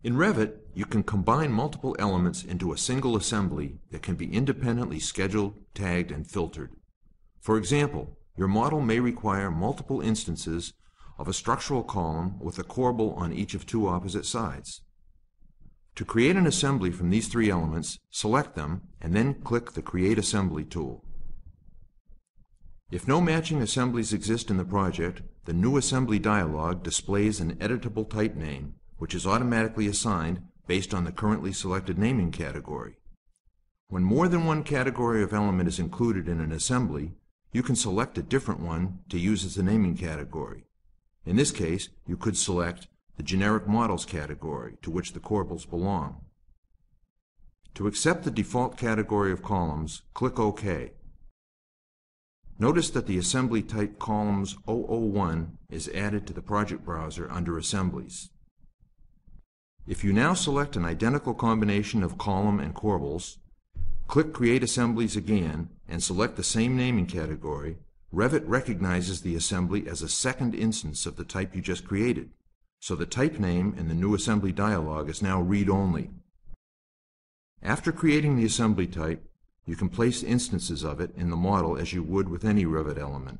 In Revit, you can combine multiple elements into a single assembly that can be independently scheduled, tagged, and filtered. For example, your model may require multiple instances of a structural column with a corbel on each of two opposite sides. To create an assembly from these three elements, select them and then click the Create Assembly tool. If no matching assemblies exist in the project, the New Assembly dialog displays an editable type name, which is automatically assigned based on the currently selected naming category. When more than one category of element is included in an assembly, you can select a different one to use as a naming category. In this case, you could select the Generic Models category, to which the corbels belong. To accept the default category of columns, click OK. Notice that the assembly type Columns 001 is added to the project browser under Assemblies. If you now select an identical combination of column and corbels, click Create Assemblies again and select the same naming category, Revit recognizes the assembly as a second instance of the type you just created, so the type name in the New Assembly dialog is now read-only. After creating the assembly type, you can place instances of it in the model as you would with any Revit element.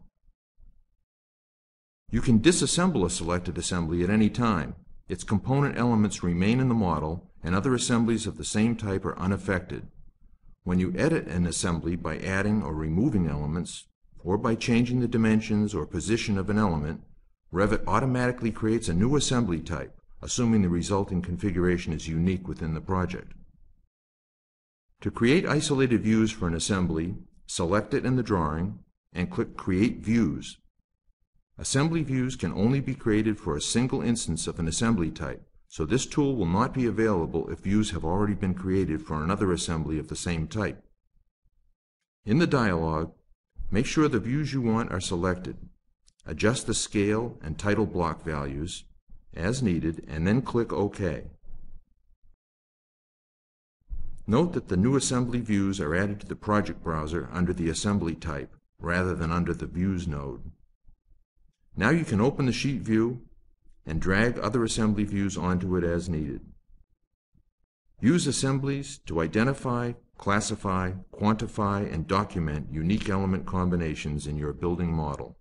You can disassemble a selected assembly at any time. Its component elements remain in the model, and other assemblies of the same type are unaffected. When you edit an assembly by adding or removing elements, or by changing the dimensions or position of an element, Revit automatically creates a new assembly type, assuming the resulting configuration is unique within the project. To create isolated views for an assembly, select it in the drawing and click Create Views. Assembly views can only be created for a single instance of an assembly type, so this tool will not be available if views have already been created for another assembly of the same type. In the dialog, make sure the views you want are selected. Adjust the scale and title block values as needed and then click OK. Note that the new assembly views are added to the project browser under the assembly type rather than under the Views node. Now you can open the sheet view and drag other assembly views onto it as needed. Use Assemblies to identify, classify, quantify, and document unique element combinations in your building model.